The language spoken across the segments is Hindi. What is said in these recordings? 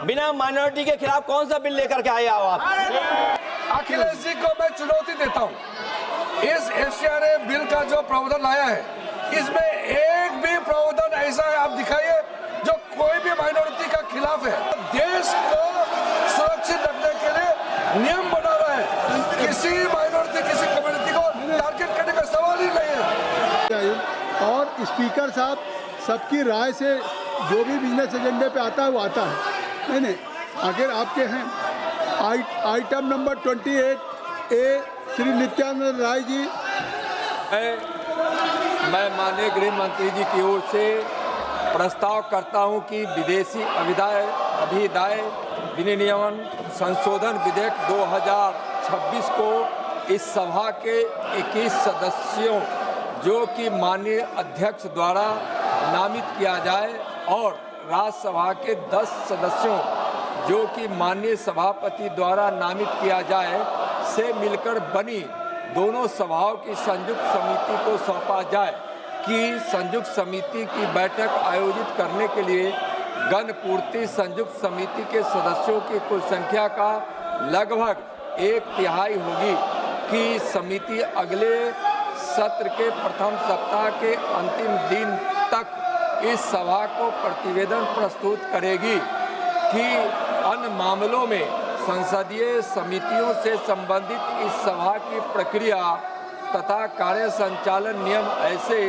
बिना माइनॉरिटी के खिलाफ कौन सा बिल लेकर के आए आप? अखिलेश जी को मैं चुनौती देता हूँ, इस एफसीआरए बिल का जो प्रावधान लाया है, इसमें एक भी प्रावधान ऐसा है आप दिखाइए जो कोई भी माइनॉरिटी का खिलाफ है। देश को सुरक्षित रखने के लिए नियम बना रहा है, किसी माइनॉरिटी किसी कम्युनिटी को टारगेट करने का सवाल ही नहीं है। और स्पीकर साहब सबकी राय से जो भी बिजनेस एजेंडे पे आता है वो आता है। नहीं, अगर आपके हैं item number 28A Shri Nityanand Rai ji. मैं माननीय गृह मंत्री जी की ओर से प्रस्ताव करता हूं कि विदेशी अभिदाय विनियमन संशोधन विधेयक 2026 को इस सभा के 21 सदस्यों जो कि माननीय अध्यक्ष द्वारा नामित किया जाए और राज्यसभा के 10 सदस्यों जो कि माननीय सभापति द्वारा नामित किया जाए से मिलकर बनी दोनों सभाओं की संयुक्त समिति को सौंपा जाए कि संयुक्त समिति की बैठक आयोजित करने के लिए गणपूर्ति संयुक्त समिति के सदस्यों की कुल संख्या का लगभग 1/3 होगी कि समिति अगले सत्र के प्रथम सप्ताह के अंतिम दिन तक इस सभा को प्रतिवेदन प्रस्तुत करेगी कि अन्य मामलों में संसदीय समितियों से संबंधित इस सभा की प्रक्रिया तथा कार्य संचालन नियम ऐसे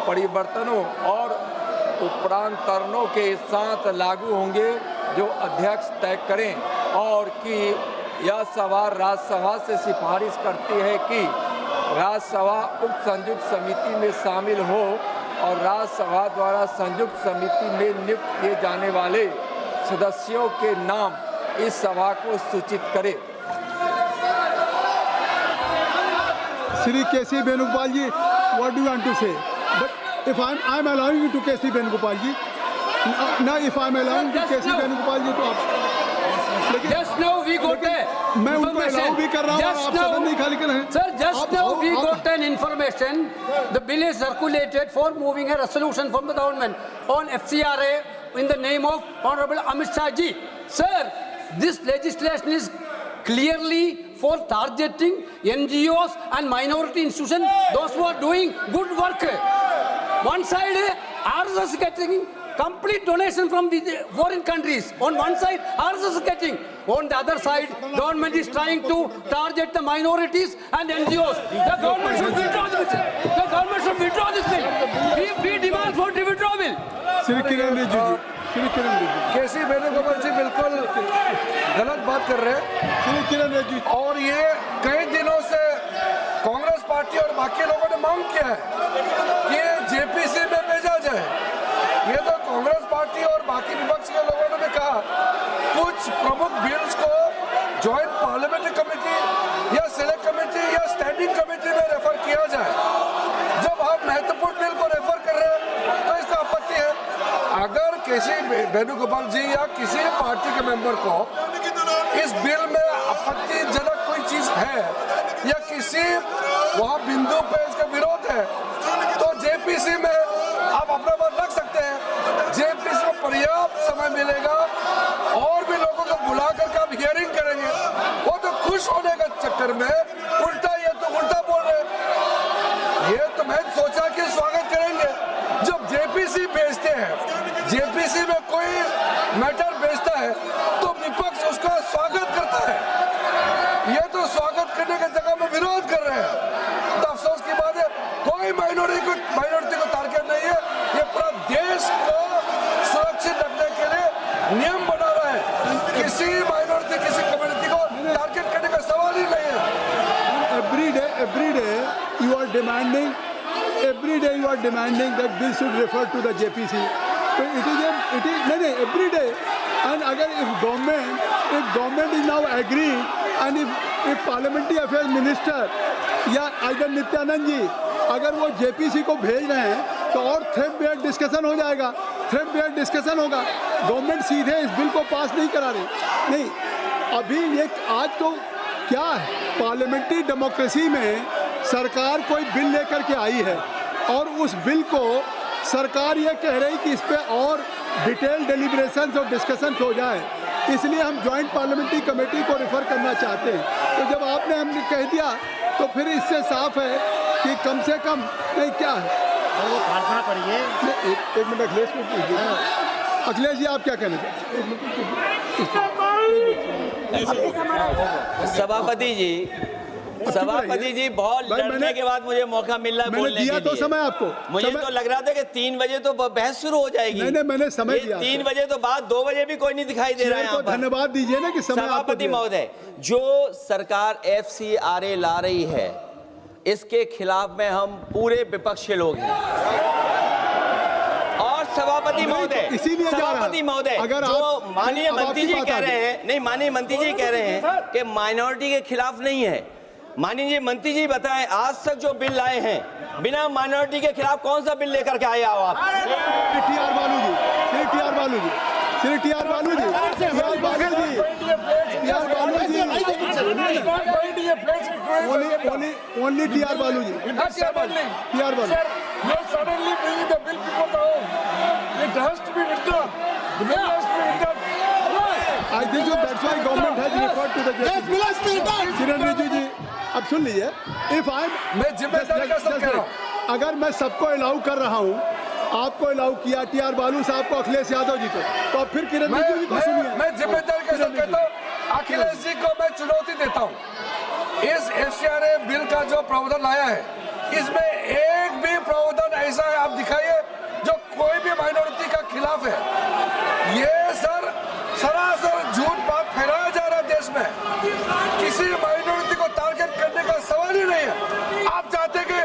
परिवर्तनों और उपरांतरणों के साथ लागू होंगे जो अध्यक्ष तय करें और कि यह सभा राज्यसभा से सिफारिश करती है कि राज्यसभा उक्त संयुक्त समिति में शामिल हो और राज्यसभा द्वारा संयुक्त समिति में नियुक्त किए जाने वाले सदस्यों के नाम इस सभा को सूचित करे। श्री केसी वेणुगोपाल जी, what do you want to say? But if I'm allowing you to KC Venugopal ji, now if I'm allowing to केसी वेणुगोपाल जी तो आप Just now we got a मैं उनको अलाउ भी कर रहा हूँ, आप सदन नहीं खाली कर रहे हैं। Sir, just now we got an information. The bill is circulated for moving a resolution from the government on FCRA in the name of Honorable Amit Shah ji. Sir, this legislation is clearly for targeting NGOs and minority institutions, those who are doing good work. One side, RSS is getting complete donation from the foreign countries. On one side, RSS is getting. On the other side, government is trying to target the minorities and NGOs. The government should withdraw this bill. The government should withdraw this bill. We demand for the withdrawal bill. Shri Kiran Rijiju जी, श्री किरण रिजिजू, केसी वेणुगोपाल जी बिल्कुल गलत बात कर रहे हैं श्री किरण रिजिजू और ये कई दिनों से कांग्रेस पार्टी और बाकी लोगों ने मांग किया है कि जेपीसी में भेजा जाए। ये तो कांग्रेस पार्टी और बाकी विपक्ष के लोगों ने भी कहा कुछ प्रमुख बिल्स को ज्वाइंट पार्लियामेंट्री कमेटी या सिलेक्ट कमेटी या स्टैंडिंग कमेटी में रेफर किया जाए। जब आप महत्वपूर्ण बिल को रेफर कर रहे हैं तो इसका आपत्ति है। अगर किसी वेणुगोपाल जी या किसी पार्टी के मेंबर को इस बिल में आपत्तिजनक कोई चीज है या किसी वहाँ बिंदु पे इसका विरोध है तो जेपीसी में आप अपना बात रख सकते हैं। जेपीसी में पर्याप्त समय मिलेगा और भी लोगों को बुला करके आप हियरिंग करेंगे। वो तो खुश होने के चक्कर में उल्टा ये तो उल्टा बोल रहे हैं। ये तो मैं सोचा कि स्वागत करेंगे। जब जेपीसी भेजते हैं, जेपीसी में कोई मैटर भेजता है तो विपक्ष उसका स्वागत करता है। ये तो स्वागत करने की जगह में विरोध कर रहे हैं। तो अफसोस की बात है कोई माइनॉरिटी को टारगेट नहीं है। ये पूरा देश को सुरक्षित रखने के लिए नियम बना रहा है। किसी माइनॉरिटी किसी कम्युनिटी को टारगेट करने का सवाल ही नहीं है। every day you are demanding that bill should refer to the JPC. So it is नहीं every day. And अगर if government is now agreeing and if parliamentary affairs minister या either नित्यानंद जी अगर वो JPC को भेज रहे हैं तो और थ्रेड डिस्कशन हो जाएगा, थ्रेड डिस्कशन होगा। गवर्नमेंट सीधे इस बिल को पास नहीं करा रही। नहीं, अभी ये आज तो क्या है, पार्लियामेंट्री डेमोक्रेसी में सरकार कोई बिल लेकर के आई है और उस बिल को सरकार ये कह रही कि इस पे और डिटेल डेलिब्रेशंस और डिस्कशंस हो जाए। इसलिए हम जॉइंट पार्लियामेंट्री कमेटी को रेफर करना चाहते हैं। तो जब आपने हमने कह दिया तो फिर इससे साफ है कि कम से कम नहीं क्या है। वो प्रार्थना करिए। एक मिनट अखिलेश को पूछिए। अखिलेश जी आप क्या कहना चाहते हैं? सभापति जी बहुत लड़ने के बाद मुझे मौका मिल रहा है बोलने के लिए। मैंने दिया तो समय आपको। मुझे तो लग रहा था कि 3 बजे तो बहस शुरू हो जाएगी। नहीं, मैंने समय दिया। 3 बजे तो बाद 2 बजे भी कोई नहीं दिखाई दे रहा है यहाँ पर। धन्यवाद दीजिए ना कि समय आपको सभापति दिया। महोदय, जो सरकार FCRA ला रही है इसके खिलाफ में हम पूरे विपक्ष के लोग हैं। और सभापति महोदय, इसीलिए जा रहा है। सभापति महोदय, अगर जो माननीय मंत्री जी कह रहे हैं, नहीं माननीय मंत्री जी कह रहे हैं कि माइनॉरिटी के खिलाफ नहीं है। माननीय मंत्री जी बताएं, आज तक जो बिल लाए हैं बिना माइनॉरिटी के खिलाफ कौन सा बिल लेकर के आए हो आप? श्री टी आर बालू जी, श्री टी आर बालू जी, श्री टी आर बालू जी, टी आर बालू जी, टी आर बालू जी, ओनली टी आर बालू जी, टी आर बालू। I think so that's why government has referred to the JPC. किरण रिजिजू जी अब सुन लीजिए, इफ आई मैं जिम्मेदारी का सब कह रहा हूँ। अगर मैं सबको अलाउ कर रहा हूँ, आपको अलाउ किया टी आर बालू साहब को, अखिलेश यादव जी को, तो अब फिर किरण रिजिजू जी को सुनिए। मैं जिम्मेदारी के साथ कहता हूँ, अखिलेश जी को मैं चुनौती देता हूँ। इस FCRA बिल का जो प्रावधान लाया है, इसमें एक भी प्रावधान ऐसा है आप दिखाइए जो कोई भी माइनॉरिटी का खिलाफ है। ये सर सरासर झूठ बात फैलाया जा रहा है देश में। किसी माइनॉरिटी को टारगेट करने का सवाल ही नहीं है। आप चाहते कि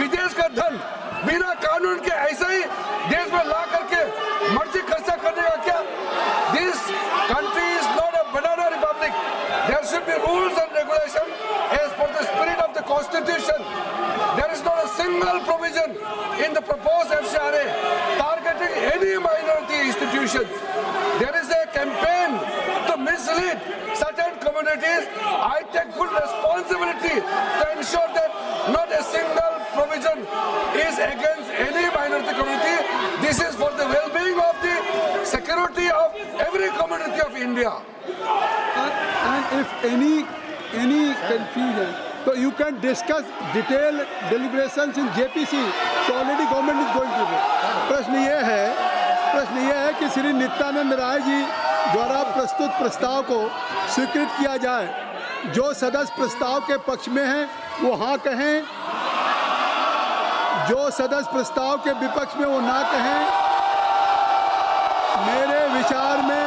विदेश का धन बिना कानून के ऐसा ही देश में ला करके मर्जी खर्चा करने का क्या? This country is not a banana republic. There should be rules and regulation as per the spirit of the constitution. There is not a single provision in the proposed FCRA targeting any minority institutions. There is a campaign to mislead certain communities. I take full responsibility to ensure that not a single provision is against any minority community. This is for the well-being of the security of every community of India. And if any confusion, so you can discuss detailed deliberations in JPC. So already government is going to do. प्रश्न ये है कि श्री नित्यानंद राय जी द्वारा प्रस्तुत प्रस्ताव को स्वीकृत किया जाए। जो सदस्य प्रस्ताव के पक्ष में हैं वो हाँ कहें, जो सदस्य प्रस्ताव के विपक्ष में वो ना कहें। मेरे विचार में